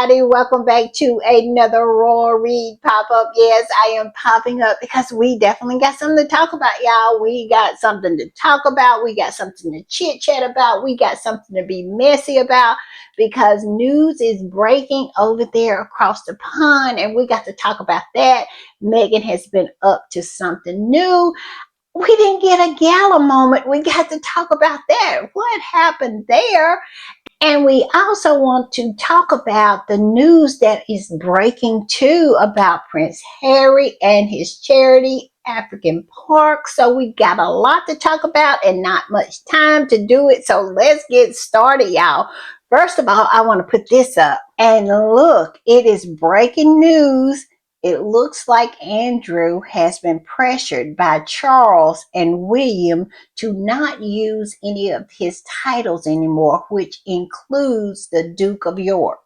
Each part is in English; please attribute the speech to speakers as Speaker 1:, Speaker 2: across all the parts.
Speaker 1: everybody. Welcome back to another Raw Read pop-up. Yes, I am popping up because we definitely got something to talk about, y'all. We got something to talk about. We got something to chit-chat about. We got something to be messy about because news is breaking over there across the pond, and we got to talk about that. Megan has been up to something new. We didn't get a gala moment. We got to talk about that. What happened there? And we also want to talk about the news that is breaking too about Prince Harry and his charity, African Park. So we got a lot to talk about and not much time to do it. So let's get started, y'all. First of all, I want to put this up. And look, it is breaking news. It looks like Andrew has been pressured by Charles and William to not use any of his titles anymore, which includes the Duke of York.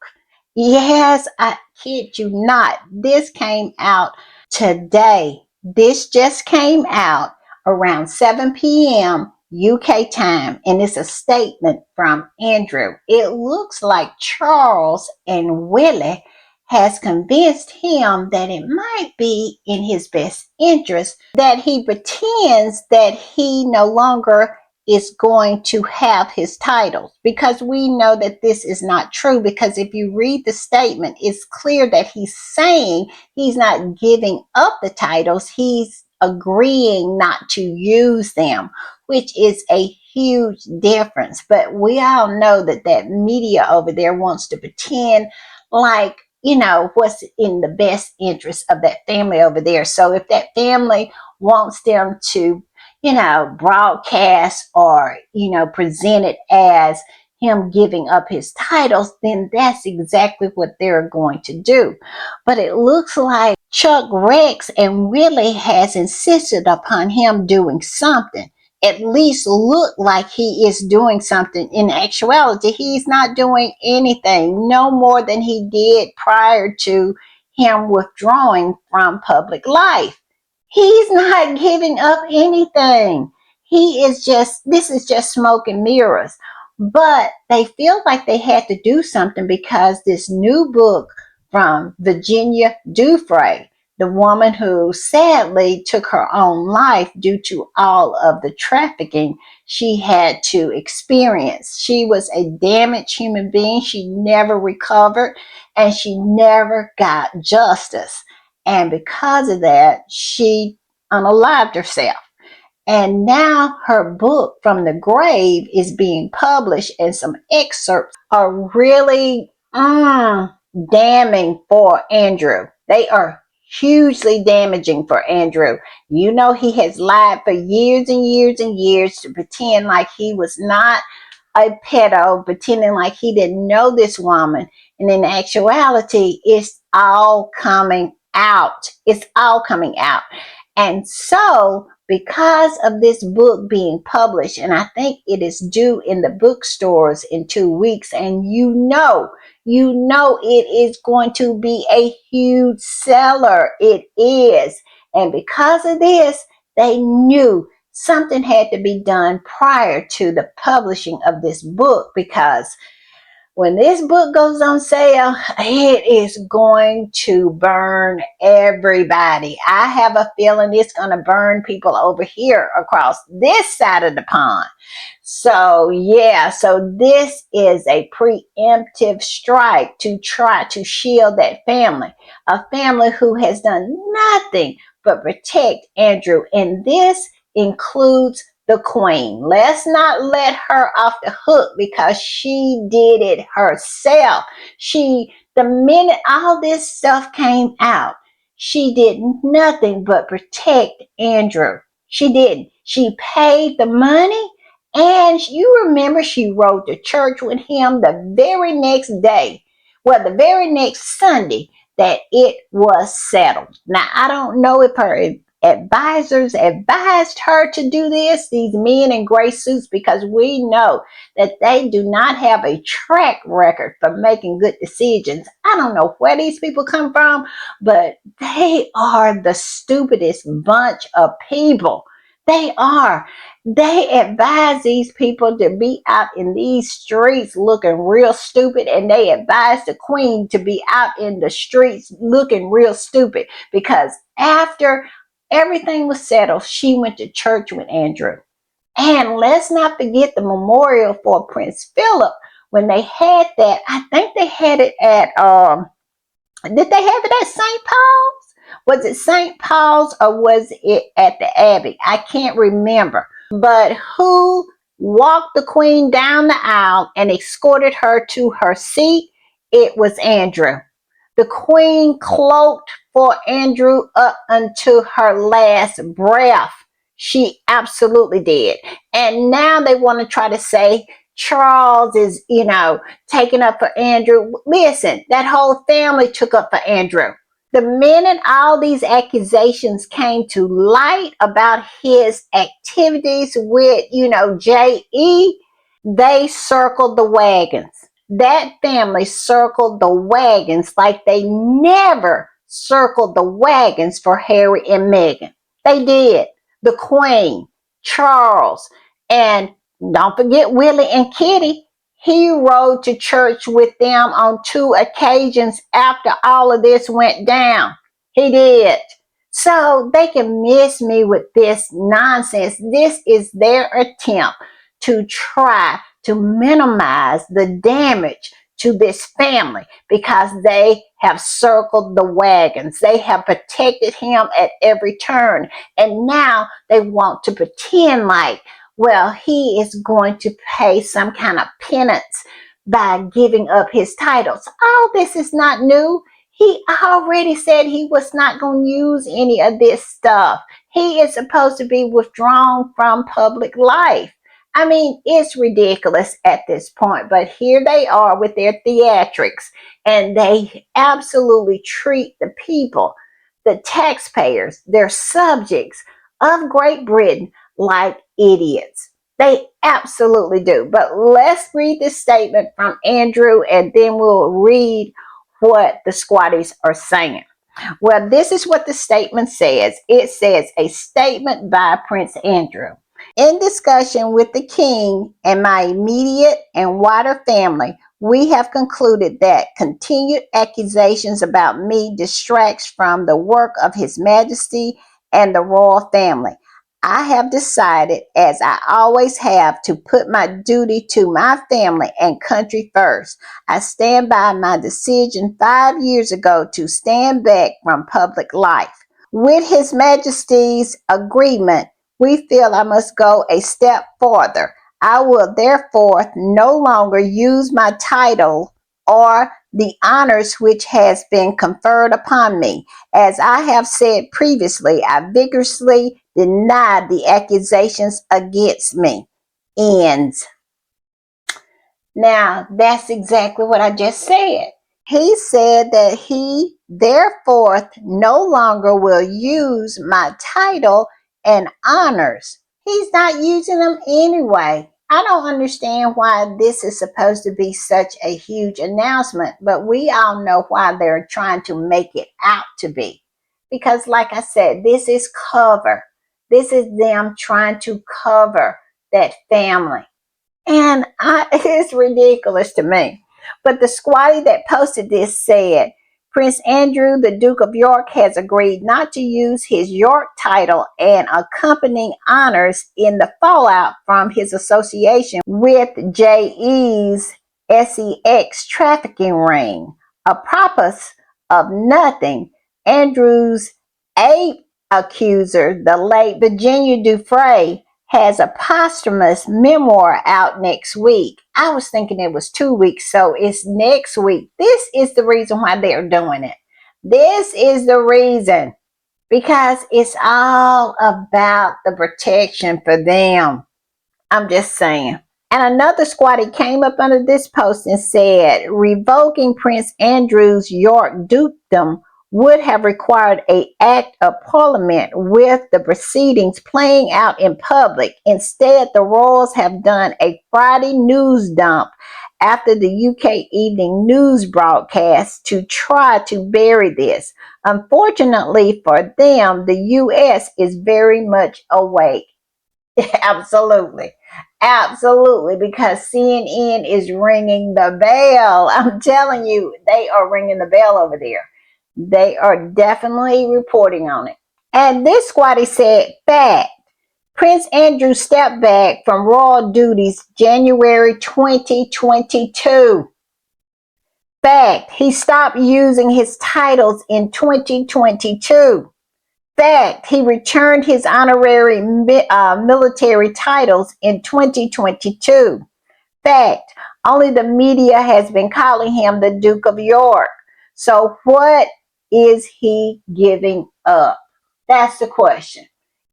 Speaker 1: Yes, I kid you not. This came out today. This just came out around 7 p.m. UK time, and it's a statement from Andrew. It looks like Charles and Willie has convinced him that it might be in his best interest that he pretends that he no longer is going to have his titles, because we know that this is not true. Because if you read the statement, it's clear that he's saying he's not giving up the titles, he's agreeing not to use them, which is a huge difference. But we all know that that media over there wants to pretend like, what's in the best interest of that family over there. So if that family wants them to, broadcast or, present it as him giving up his titles, then that's exactly what they're going to do. But it looks like Chuck Rex and Willie has insisted upon him doing something, at least look like he is doing something. In actuality, he's not doing anything, no more than he did prior to him withdrawing from public life. He's not giving up anything. This is just smoke and mirrors. But they feel like they had to do something because this new book from Virginia Giuffre, the woman who sadly took her own life due to all of the trafficking she had to experience. She was a damaged human being. She never recovered and she never got justice. And because of that, she unalived herself. And now her book, From the Grave, is being published, and some excerpts are really damning for Andrew. They are hugely damaging for Andrew. He has lied for years and years and years to pretend like he was not a pedo, pretending like he didn't know this woman. And in actuality, it's all coming out. It's all coming out. And so, because of this book being published, and I think it is due in the bookstores in 2 weeks, and it is going to be a huge seller. It is. And because of this, they knew something had to be done prior to the publishing of this book, because when this book goes on sale, it is going to burn everybody. I have a feeling it's going to burn people over here across this side of the pond. So, yeah, so this is a preemptive strike to try to shield that family, a family who has done nothing but protect Andrew. And this includes the queen. Let's not let her off the hook because she did it herself. The minute all this stuff came out, she did nothing but protect Andrew. She didn't. She paid the money, and you remember she rode to church with him the very next day. Well, the very next Sunday that it was settled. Now, I don't know if her advisors advised her to do this, these men in gray suits, because we know that they do not have a track record for making good decisions. I don't know where these people come from, but they are the stupidest bunch of people. They are. They advise these people to be out in these streets looking real stupid, and they advise the queen to be out in the streets looking real stupid because after everything was settled, she went to church with Andrew. And let's not forget the memorial for Prince Philip. When they had that, I think they had it at did they have it at St. Paul's? Was it St. Paul's or was it at the Abbey? I can't remember. But who walked the queen down the aisle and escorted her to her seat? It was Andrew. The queen cloaked for Andrew up until her last breath. She absolutely did. And now they want to try to say Charles is, taking up for Andrew. Listen, that whole family took up for Andrew. The minute all these accusations came to light about his activities with, J.E., they circled the wagons. That family circled the wagons like they never circled the wagons for Harry and Meghan. They did. The Queen, Charles, and don't forget Willie and Kitty. He rode to church with them on 2 occasions after all of this went down. He did. So they can miss me with this nonsense. This is their attempt to try to minimize the damage to this family because they have circled the wagons. They have protected him at every turn. And now they want to pretend like, well, he is going to pay some kind of penance by giving up his titles. Oh, this is not new. He already said he was not going to use any of this stuff. He is supposed to be withdrawn from public life. I mean, it's ridiculous at this point, but here they are with their theatrics, and they absolutely treat the people, the taxpayers, their subjects of Great Britain like idiots. They absolutely do. But let's read this statement from Andrew, and then we'll read what the squatties are saying. Well, this is what the statement says. It says, a statement by Prince Andrew. In discussion with the king and my immediate and wider family, we have concluded that continued accusations about me distracts from the work of His Majesty and the royal family. I have decided, as I always have, to put my duty to my family and country first. I stand by my decision 5 years ago to stand back from public life. With His Majesty's agreement, we feel I must go a step farther. I will therefore no longer use my title or the honors which has been conferred upon me. As I have said previously, I vigorously deny the accusations against me. Ends. Now, that's exactly what I just said. He said that he therefore no longer will use my title and honors. He's not using them anyway. I don't understand why this is supposed to be such a huge announcement, but we all know why they're trying to make it out to be. Because like I said, this is cover. This is them trying to cover that family. And it's ridiculous to me. But the squatty that posted this said, Prince Andrew, the Duke of York, has agreed not to use his York title and accompanying honors in the fallout from his association with J.E.'s SEX trafficking ring. Apropos of nothing, Andrew's ape accuser, the late Virginia Dufresne, has a posthumous memoir out next week. I was thinking it was 2 weeks, so it's next week. This is the reason why they're doing it. This is the reason. Because it's all about the protection for them. I'm just saying. And another squatty came up under this post and said, revoking Prince Andrew's York dukedom would have required an act of parliament with the proceedings playing out in public. Instead, the royals have done a Friday news dump after the UK evening news broadcast to try to bury this. Unfortunately for them, the US is very much awake Absolutely. Absolutely. Because CNN is ringing the bell. I'm telling you, they are ringing the bell over there. They are definitely reporting on it. And this squatty said, fact, Prince Andrew stepped back from royal duties January 2022. Fact, he stopped using his titles in 2022. Fact, he returned his honorary military titles in 2022. Fact, only the media has been calling him the Duke of York. So what is he giving up? That's the question.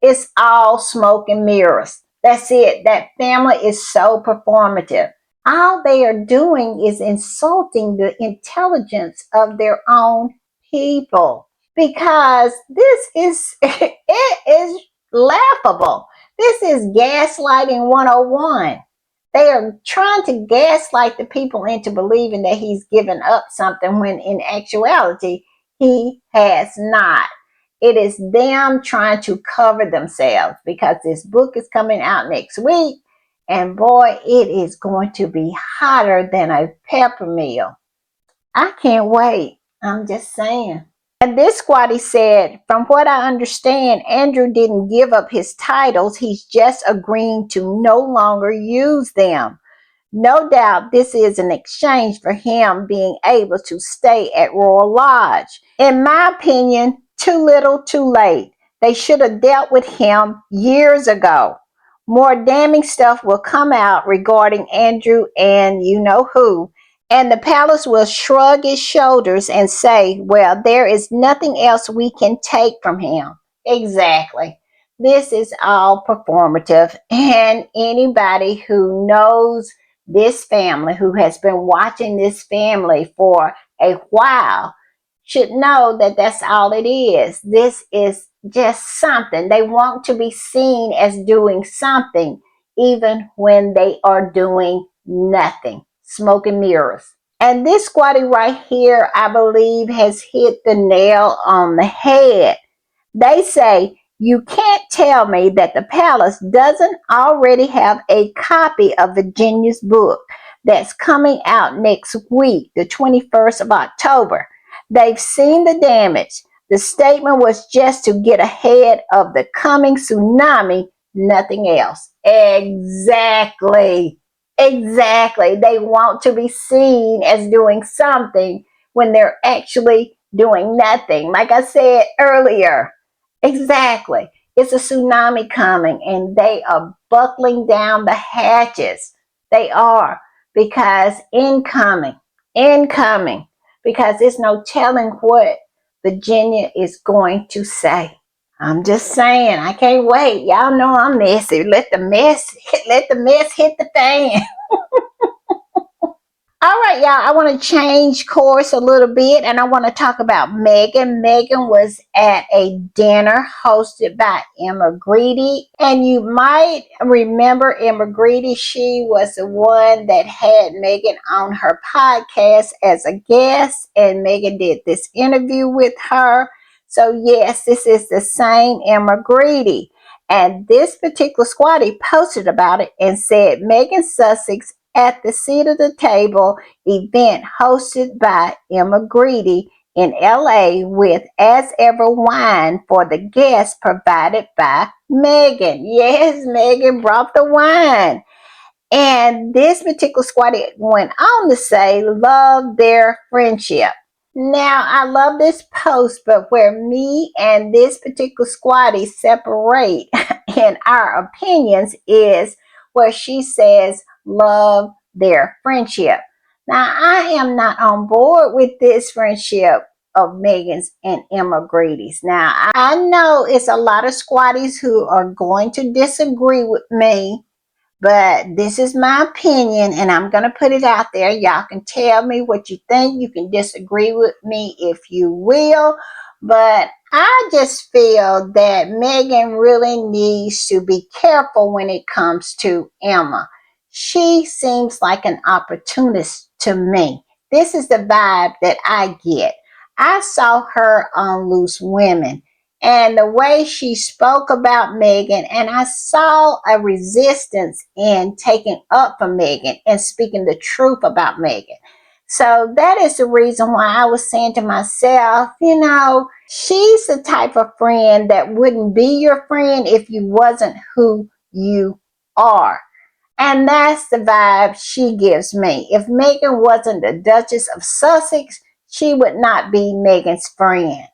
Speaker 1: It's all smoke and mirrors. That's it. That family is so performative. All they are doing is insulting the intelligence of their own people, because this is it is laughable. This is gaslighting 101. They are trying to gaslight the people into believing that he's given up something when in actuality he has not. It is them trying to cover themselves, because this book is coming out next week, and boy, it is going to be hotter than a pepper mill. I can't wait. I'm just saying. And this squatty said, from what I understand, Andrew didn't give up his titles. He's just agreeing to no longer use them. No doubt this is an exchange for him being able to stay at Royal Lodge. In my opinion, too little, too late. They should have dealt with him years ago. More damning stuff will come out regarding Andrew and you know who, and the palace will shrug its shoulders and say, well, there is nothing else we can take from him. Exactly. This is all performative, and anybody who knows this family, who has been watching this family for a while, should know that that's all it is. This is just something. They want to be seen as doing something, even when they are doing nothing. Smoke and mirrors. And this squatty right here, I believe, has hit the nail on the head. They say, you can't tell me that the palace doesn't already have a copy of Virginia's book that's coming out next week, the 21st of October. They've seen the damage. The statement was just to get ahead of the coming tsunami, nothing else. Exactly. Exactly. They want to be seen as doing something when they're actually doing nothing. Like I said earlier, exactly. It's a tsunami coming, and they are buckling down the hatches. They are, because incoming, because there's no telling what Virginia is going to say. I'm just saying, I can't wait. Y'all know I'm messy. Let the mess hit the fan. All right, y'all, I want to change course a little bit, and I want to talk about Meghan. Meghan was at a dinner hosted by Emma Grady, and you might remember Emma Grady. She was the one that had Meghan on her podcast as a guest, and Meghan did this interview with her. So yes, this is the same Emma Grady. And this particular squatty posted about it and said Megan Sussex at the seat of the table event hosted by Emma Grady in LA with as ever wine for the guests provided by Meghan. Yes, Meghan brought the wine. And this particular squatty went on to say, love their friendship. Now, I love this post, but where me and this particular squatty separate in our opinions is where she says, love their friendship. Now, I am not on board with this friendship of Meghan's and Emma Grady's. Now, I know it's a lot of squatties who are going to disagree with me, but this is my opinion, and I'm going to put it out there. Y'all can tell me what you think. You can disagree with me if you will. But I just feel that Meghan really needs to be careful when it comes to Emma. She seems like an opportunist to me. This is the vibe that I get. I saw her on Loose Women, and the way she spoke about Megan, and I saw a resistance in taking up for Megan and speaking the truth about Megan. So that is the reason why I was saying to myself, she's the type of friend that wouldn't be your friend if you wasn't who you are. And that's the vibe she gives me. If Megan wasn't the Duchess of Sussex, she would not be Megan's friend.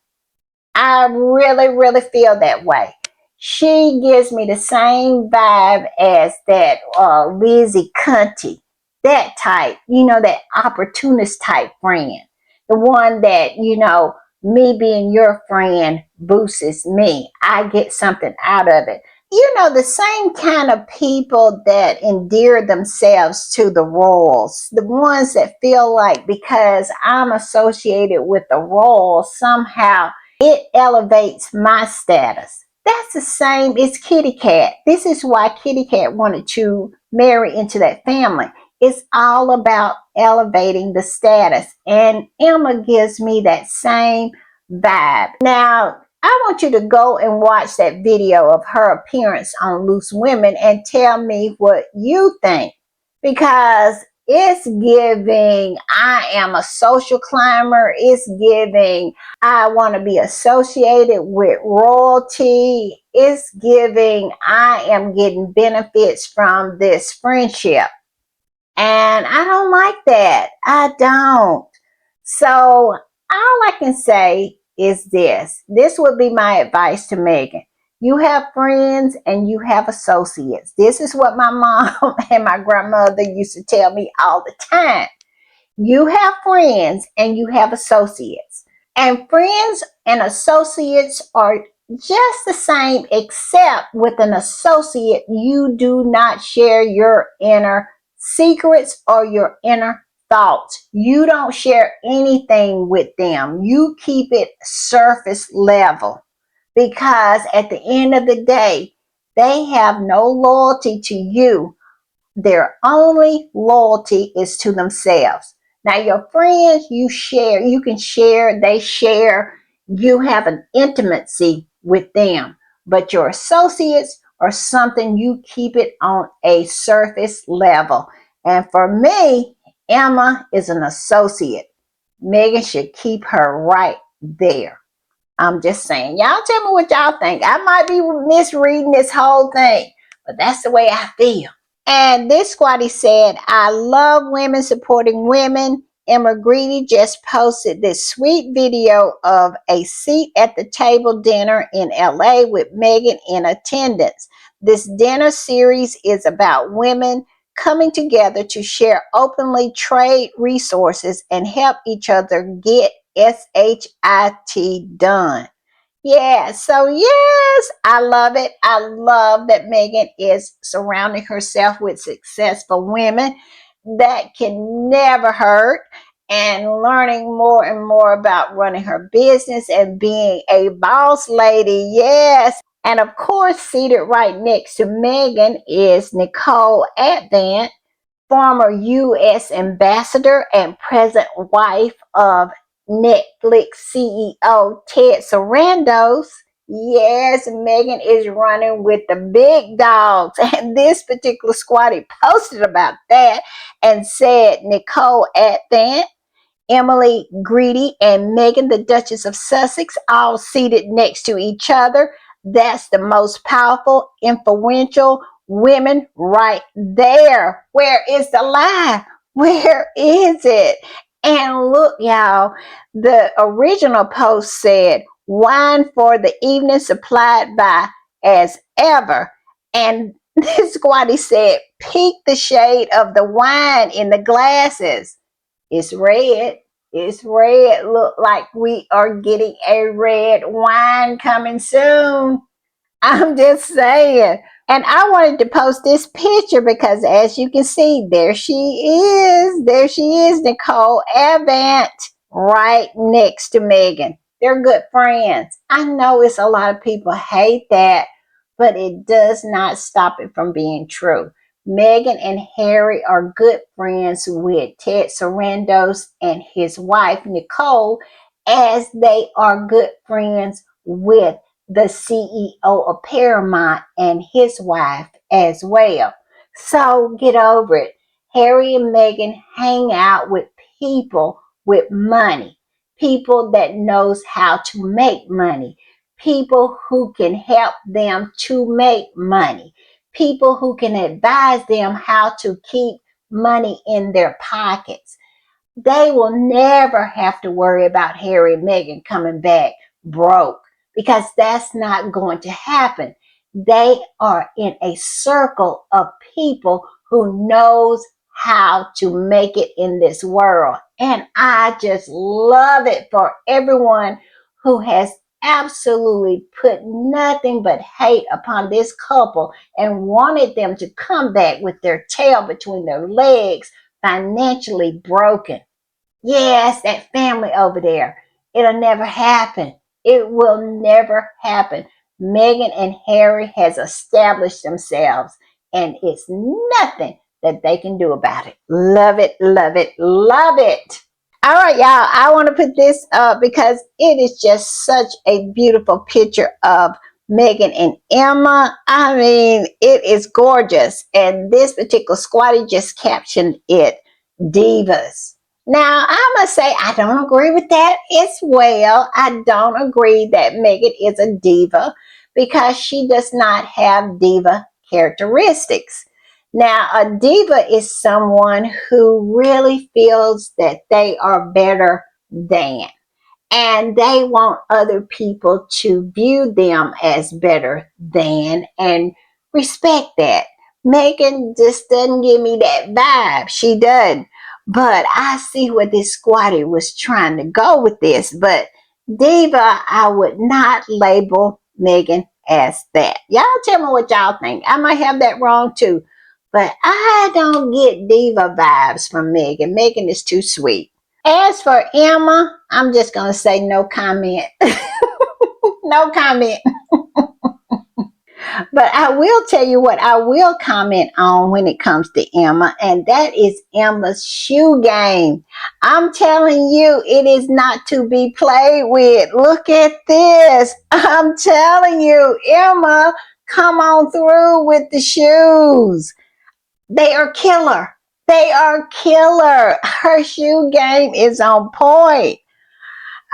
Speaker 1: I really, really feel that way. She gives me the same vibe as that Lizzie Cunty, that type, that opportunist type friend. The one that, me being your friend boosts me. I get something out of it. The same kind of people that endear themselves to the royals, the ones that feel like because I'm associated with the royals, somehow it elevates my status. That's the same as Kitty Cat. This is why Kitty Cat wanted to marry into that family. It's all about elevating the status. And Emma gives me that same vibe. Now, I want you to go and watch that video of her appearance on Loose Women and tell me what you think. Because it's giving, I am a social climber. It's giving, I want to be associated with royalty. It's giving, I am getting benefits from this friendship. And I don't like that. I don't. So all I can say is this. This would be my advice to Megan. You have friends and you have associates. This is what my mom and my grandmother used to tell me all the time. You have friends and you have associates. And friends and associates are just the same, except with an associate, you do not share your inner secrets or your inner thoughts. You don't share anything with them. You keep it surface level because at the end of the day, they have no loyalty to you. Their only loyalty is to themselves. Now, your friends, you can share, they share, you have an intimacy with them. But your associates are something you keep it on a surface level. And for me, Emma is an associate. Megan should keep her right there. I'm just saying. Y'all tell me what y'all think. I might be misreading this whole thing, but that's the way I feel. And this squatty said, I love women supporting women. Emma Greedy just posted this sweet video of a seat at the table dinner in LA with Megan in attendance. This dinner series is about women coming together to share openly trade resources and help each other get SHIT done. Yeah, so yes, I love it. I love that Megan is surrounding herself with successful women. That can never hurt. And learning more and more about running her business and being a boss lady. Yes. And of course, seated right next to Megan is Nicole Advent, former U.S. ambassador and present wife of Netflix CEO Ted Sarandos. Yes, Megan is running with the big dogs. And this particular squatty posted about that and said Nicole Advent, Emily Greedy, and Megan, the Duchess of Sussex, all seated next to each other. That's the most powerful, influential women right there. Where is the lie? Where is it? And look, y'all, the original post said, wine for the evening supplied by as ever. And this squatty said, peek the shade of the wine in the glasses. It's red. It's red. Look like we are getting a red wine coming soon. I'm just saying. And I wanted to post this picture because as you can see, there she is. There she is, Nicole Advent, right next to Megan. They're good friends. I know it's a lot of people hate that, but it does not stop it from being true. Megan and Harry are good friends with Ted Sarandos and his wife, Nicole, as they are good friends with the CEO of Paramount and his wife as well. So get over it. Harry and Meghan hang out with people with money, people that knows how to make money, people who can help them to make money, people who can advise them how to keep money in their pockets. They will never have to worry about Harry and Meghan coming back broke because that's not going to happen. They are in a circle of people who knows how to make it in this world. And I just love it for everyone who has absolutely put nothing but hate upon this couple and wanted them to come back with their tail between their legs, financially broken. Yes, that family over there. It'll never happen. It will never happen. Meghan and Harry has established themselves, and it's nothing that they can do about it. Love it, love it, love it. All right, y'all. I want to put this up because it is just such a beautiful picture of Meghan and Emma. I mean, it is gorgeous. And this particular squatty just captioned it divas. Now, I must say, I don't agree with that as well. I don't agree that Meghan is a diva because she does not have diva characteristics. Now, a diva is someone who really feels that they are better than, and they want other people to view them as better than and respect that. Meghan just doesn't give me that vibe. She doesn't. But I see where this squatty was trying to go with this. But diva, I would not label Meghan as that. Y'all tell me what y'all think. I might have that wrong too. But I don't get diva vibes from Meghan. Meghan is too sweet. As for Emma, I'm just going to say no comment. No comment. But I will tell you what I will comment on when it comes to Emma, and that is Emma's shoe game. I'm telling you, it is not to be played with. Look at this. I'm telling you, Emma, come on through with the shoes. They are killer. They are killer. Her shoe game is on point.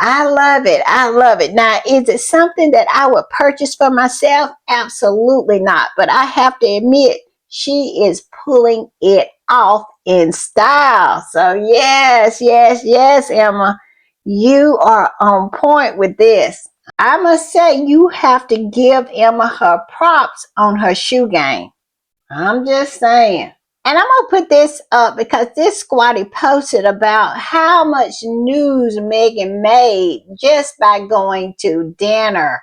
Speaker 1: I love it. I love it. Now, is it something that I would purchase for myself? Absolutely not. But I have to admit, she is pulling it off in style. So, yes, yes, yes, Emma, you are on point with this. I must say, you have to give Emma her props on her shoe game. I'm just saying. And I'm going to put this up because this squatty posted about how much news Meghan made just by going to dinner.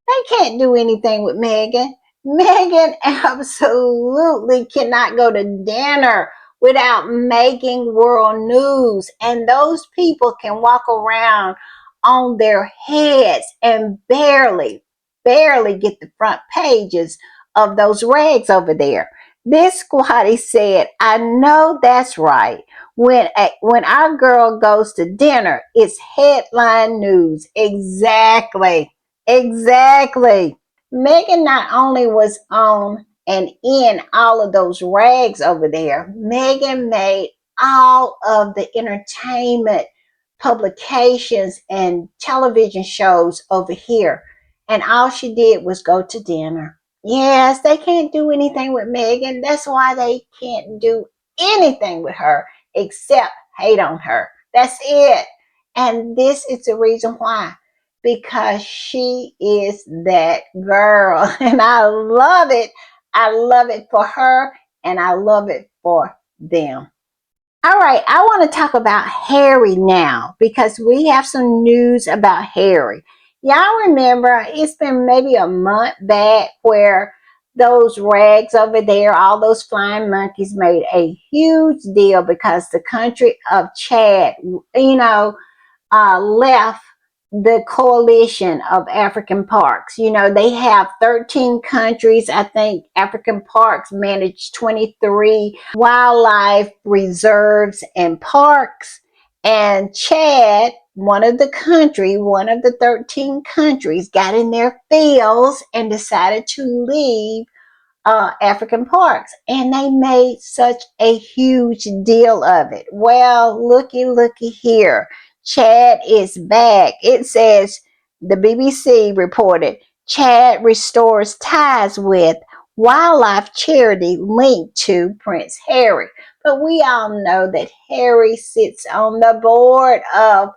Speaker 1: They can't do anything with Meghan. Meghan absolutely cannot go to dinner without making world news. And those people can walk around on their heads and barely get the front pages of those rags over there. This squatty said, I know that's right. When our girl goes to dinner, it's headline news. Exactly. Exactly. Meghan not only was on and in all of those rags over there, Meghan made all of the entertainment publications and television shows over here. And all she did was go to dinner. Yes, they can't do anything with Meghan. That's why they can't do anything with her except hate on her. That's it. And this is the reason why, because she is that girl. And I love it. I love it for her and I love it for them. All right, I want to talk about Harry now because we have some news about Harry. Y'all remember it's been maybe a month back where those rags over there, all those flying monkeys made a huge deal because the country of Chad, left the coalition of African parks. They have 13 countries. I think African parks manage 23 wildlife reserves and parks. And Chad, one of the 13 countries got in their feels and decided to leave African parks, and they made such a huge deal of it. Well, looky here. Chad is back. It says the BBC reported Chad restores ties with wildlife charity linked to Prince Harry. But we all know that Harry sits on the board of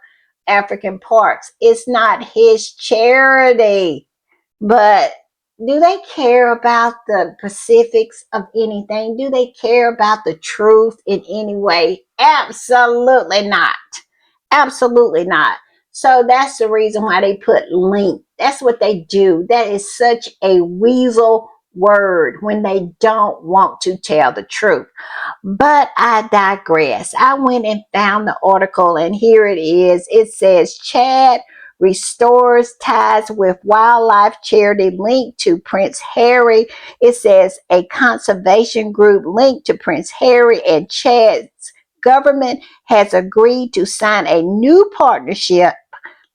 Speaker 1: African parks. It's not his charity. But do they care about the specifics of anything? Do they care about the truth in any way? Absolutely not. Absolutely not. So that's the reason why they put link. That's what they do. That is such a weasel word when they don't want to tell the truth. But I digress. I went and found the article, and here it is. It says Chad restores ties with wildlife charity linked to Prince Harry. It says a conservation group linked to Prince Harry and Chad's government has agreed to sign a new partnership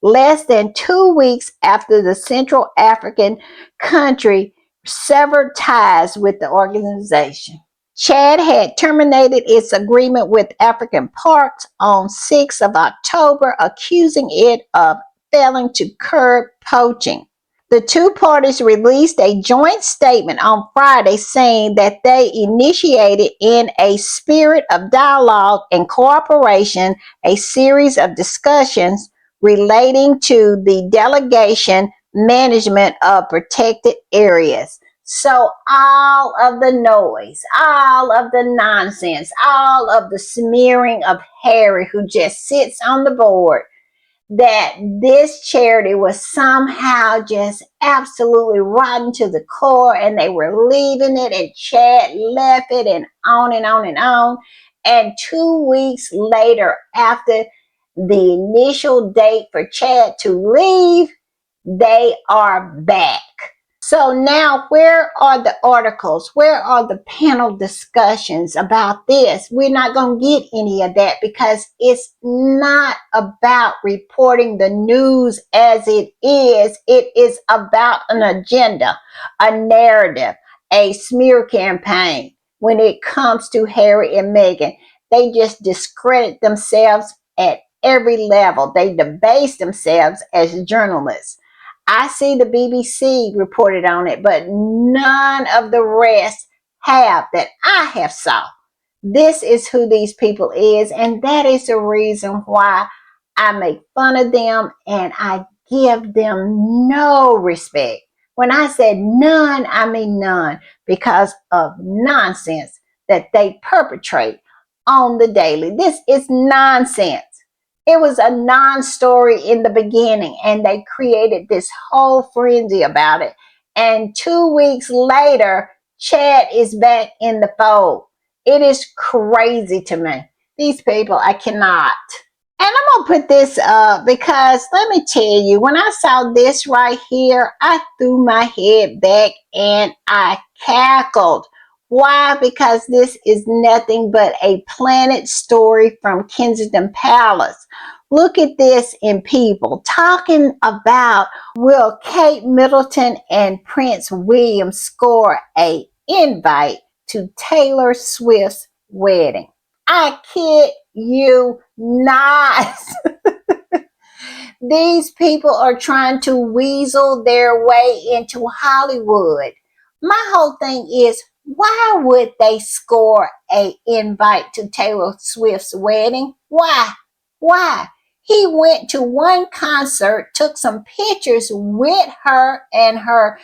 Speaker 1: less than 2 weeks after the Central African country severed ties with the organization. Chad had terminated its agreement with African Parks on 6th of October, accusing it of failing to curb poaching. The two parties released a joint statement on Friday saying that they initiated, in a spirit of dialogue and cooperation, a series of discussions relating to the delegation management of protected areas. So all of the noise, all of the nonsense, all of the smearing of Harry, who just sits on the board, that this charity was somehow just absolutely rotten to the core, and they were leaving it, and Chad left it, and on and on and on. And 2 weeks later, after the initial date for Chad to leave, they are back. So now, where are the articles? Where are the panel discussions about this? We're not going to get any of that because it's not about reporting the news as it is. It is about an agenda, a narrative, a smear campaign. When it comes to Harry and Meghan, they just discredit themselves at every level. They debase themselves as journalists. I see the BBC reported on it, but none of the rest have that I have saw. This is who these people is, and that is the reason why I make fun of them and I give them no respect. When I said none, I mean none, because of nonsense that they perpetrate on the daily. This is nonsense. It was a non-story in the beginning, and they created this whole frenzy about it. And 2 weeks later, Chad is back in the fold. It is crazy to me. These people, I cannot. And I'm going to put this up because let me tell you, when I saw this right here, I threw my head back and I cackled. Why? Because this is nothing but a Planet story from Kensington Palace. Look at this in People talking about, will Kate Middleton and Prince William score an invite to Taylor Swift's wedding? I kid you not. These people are trying to weasel their way into Hollywood. My whole thing is, why would they score an invite to Taylor Swift's wedding? Why? Why? He went to one concert, took some pictures with her and her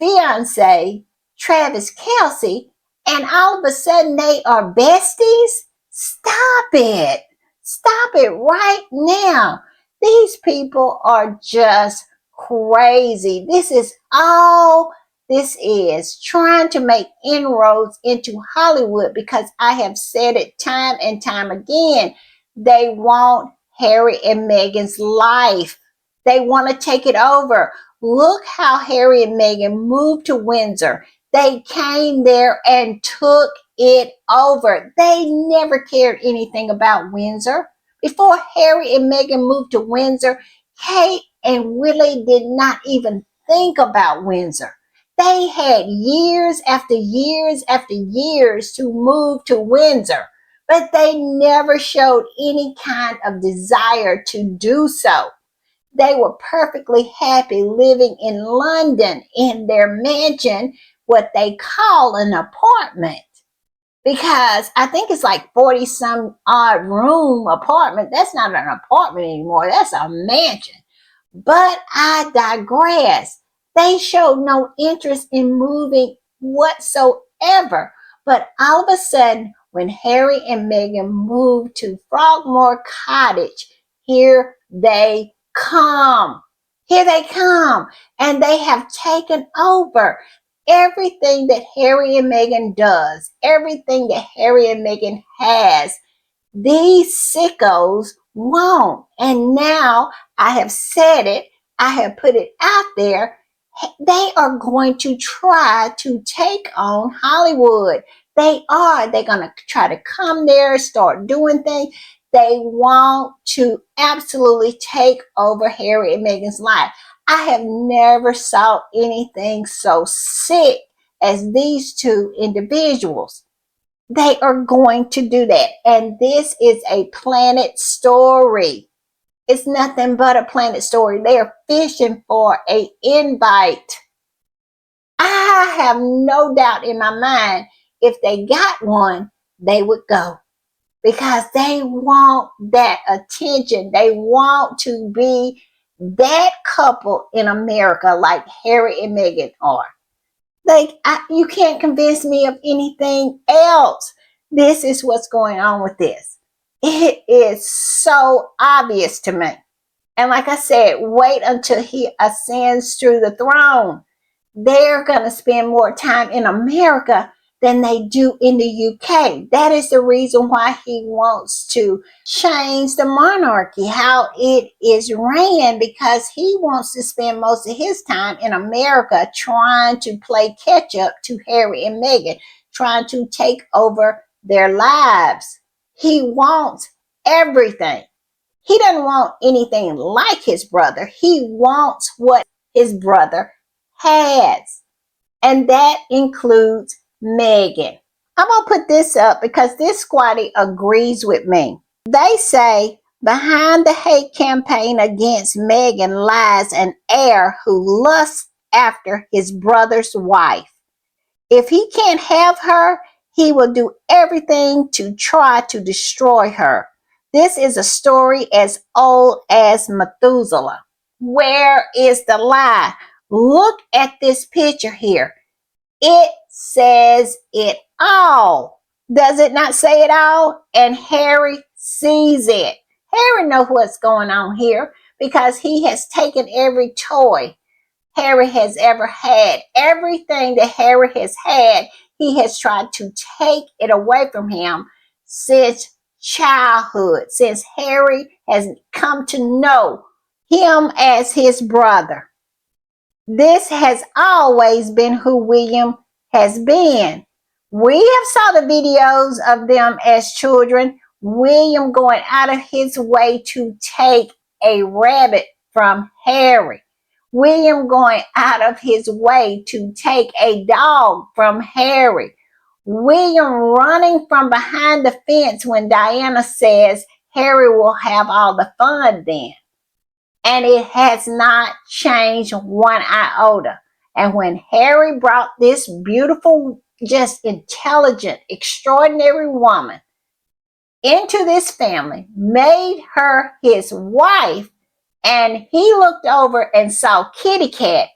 Speaker 1: fiance, Travis Kelce, and all of a sudden they are besties? Stop it. Stop it right now. These people are just crazy. This is all this is, trying to make inroads into Hollywood, because I have said it time and time again. They want Harry and Meghan's life. They want to take it over. Look how Harry and Meghan moved to Windsor. They came there and took it over. They never cared anything about Windsor Before Harry and Meghan moved to Windsor, Kate and Willie did not even think about Windsor. They had years after years after years to move to Windsor, but they never showed any kind of desire to do so. They were perfectly happy living in London in their mansion, what they call an apartment. Because I think it's like 40 some odd room apartment. That's not an apartment anymore. That's a mansion. But I digress. They showed no interest in moving whatsoever. But all of a sudden, when Harry and Meghan moved to Frogmore Cottage, here they come. Here they come. And they have taken over everything that Harry and Meghan does, everything that Harry and Meghan has. These sickos won't. And now I have said it, I have put it out there. They are going to try to take on Hollywood. They are. They're going to try to come there, start doing things. They want to absolutely take over Harry and Meghan's life. I have never saw anything so sick as these two individuals. They are going to do that. And this is a Planet story. It's nothing but a Planet story. They are fishing for an invite. I have no doubt in my mind if they got one, they would go. Because they want that attention. They want to be that couple in America like Harry and Meghan are. You can't convince me of anything else. This is what's going on with this. It is so obvious to me. And like I said, wait until he ascends through the throne. They're going to spend more time in America than they do in the UK. That is the reason why he wants to change the monarchy, how it is ran, because he wants to spend most of his time in America trying to play catch up to Harry and Meghan, trying to take over their lives. He wants everything. He doesn't want anything like his brother. He wants what his brother has. And that includes Meghan. I'm going to put this up because this squatty agrees with me. They say behind the hate campaign against Meghan lies an heir who lusts after his brother's wife. If he can't have her, he will do everything to try to destroy her. This is a story as old as Methuselah. Where is the lie? Look at this picture here. It says it all. Does it not say it all? And Harry sees it. Harry knows what's going on here because he has taken every toy Harry has ever had. Everything that Harry has had, he has tried to take it away from him since childhood, since Harry has come to know him as his brother. This has always been who William has been. We have saw the videos of them as children. William going out of his way to take a rabbit from Harry. William going out of his way to take a dog from Harry. William running from behind the fence when Diana says Harry will have all the fun then. And it has not changed one iota. And when Harry brought this beautiful, just intelligent, extraordinary woman into this family, made her his wife, and he looked over and saw Kitty Cat,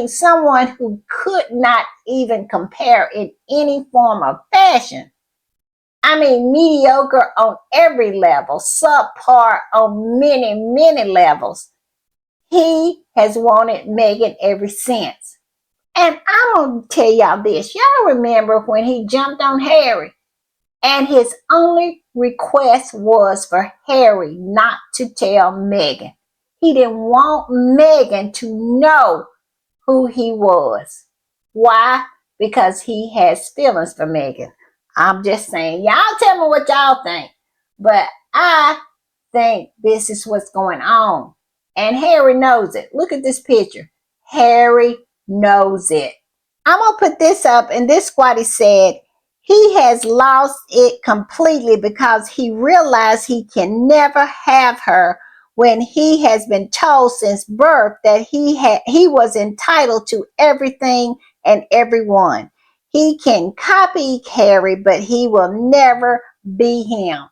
Speaker 1: someone who could not even compare in any form of fashion. Mediocre on every level, subpar on many, many levels. He has wanted Meghan ever since. And I'm going to tell y'all this. Y'all remember when he jumped on Harry and his only request was for Harry not to tell Meghan. He didn't want Meghan to know who he was. Why? Because he has feelings for Meghan. I'm just saying, y'all tell me what y'all think. But I think this is what's going on. And Harry knows it. Look at this picture. Harry knows it. I'm going to put this up, and this squatty said he has lost it completely because he realized he can never have her when he has been told since birth that he was entitled to everything and everyone. He can copy Harry, but he will never be him.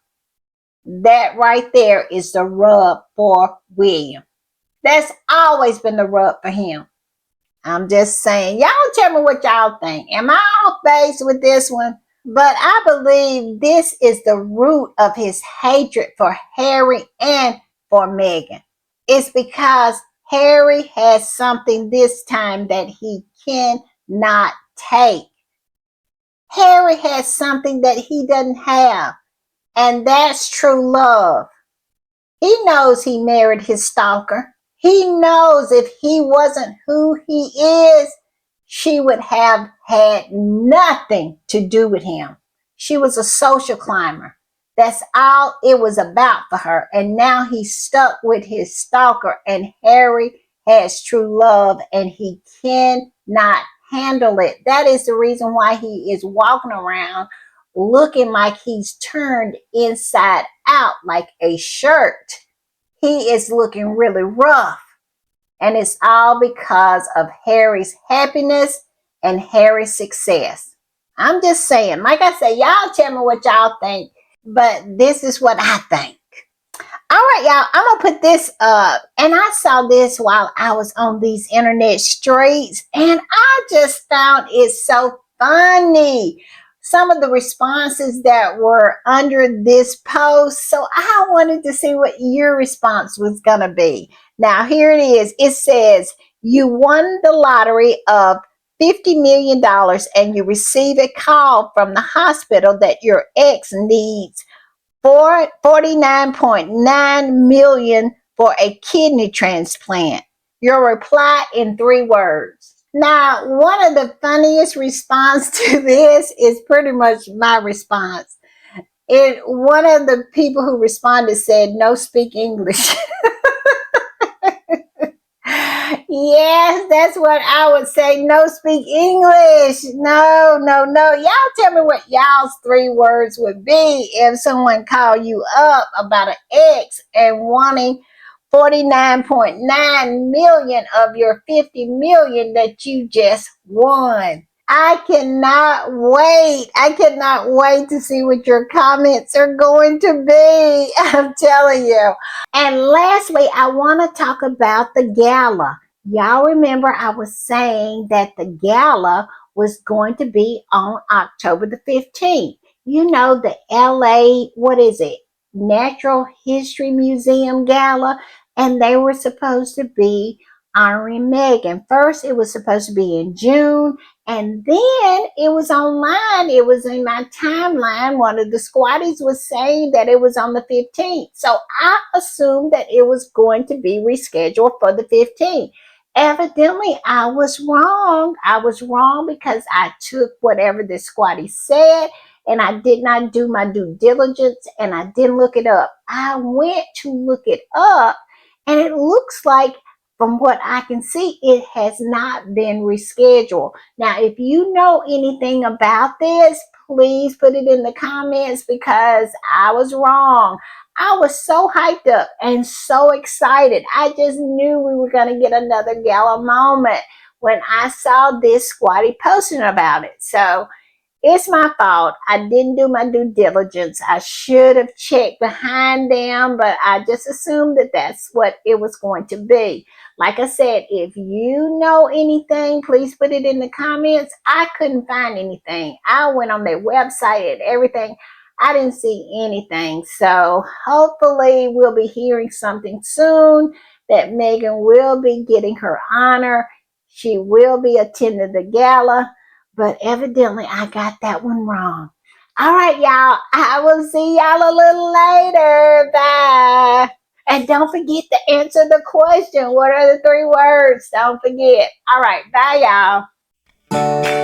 Speaker 1: That right there is the rub for William. That's always been the rub for him. I'm just saying, y'all tell me what y'all think. Am I off base with this one? But I believe this is the root of his hatred for Harry and for Meghan. It's because Harry has something this time that he cannot take. Harry has something that he doesn't have, and that's true love. He knows he married his stalker. He knows if he wasn't who he is, she would have had nothing to do with him. She was a social climber. That's all it was about for her. And now he's stuck with his stalker, and Harry has true love, and he cannot handle it. That is the reason why he is walking around looking like he's turned inside out like a shirt. He is looking really rough. And it's all because of Harry's happiness and Harry's success. I'm just saying, like I said, y'all tell me what y'all think, but this is what I think. All right, y'all, I'm going to put this up. And I saw this while I was on these internet streets, and I just found it so funny. Some of the responses that were under this post. So I wanted to see what your response was going to be. Now, here it is. It says, you won the lottery of $50 million and you receive a call from the hospital that your ex needs for $49.9 million for a kidney transplant. Your reply in 3 words. Now, one of the funniest response to this is pretty much my response. One of the people who responded said, no speak English. Yes, that's what I would say. No speak English. No. Y'all tell me what y'all's 3 words would be if someone called you up about an ex and wanting 49.9 million of your 50 million that you just won. I cannot wait. I cannot wait to see what your comments are going to be. I'm telling you. And lastly, I want to talk about the gala. Y'all remember I was saying that the gala was going to be on October the 15th. You know, the LA, what is it? Natural History Museum Gala. And they were supposed to be honoring Meghan. First, it was supposed to be in June. And then it was online. It was in my timeline. One of the squatties was saying that it was on the 15th. So I assumed that it was going to be rescheduled for the 15th. Evidently, I was wrong. I was wrong because I took whatever the squatty said and I did not do my due diligence and I didn't look it up. I went to look it up and it looks like, from what I can see, it has not been rescheduled. Now, if you know anything about this, please put it in the comments because I was wrong. I was so hyped up and so excited. I just knew we were going to get another gala moment when I saw this squatty posting about it. So it's my fault. I didn't do my due diligence. I should have checked behind them, but I just assumed that that's what it was going to be. Like I said, if you know anything, please put it in the comments. I couldn't find anything. I went on their website and everything. I didn't see anything. So hopefully we'll be hearing something soon that Meghan will be getting her honor. She will be attending the gala. But evidently, I got that one wrong. All right, y'all. I will see y'all a little later. Bye. And don't forget to answer the question. What are the 3 words? Don't forget. All right. Bye, y'all.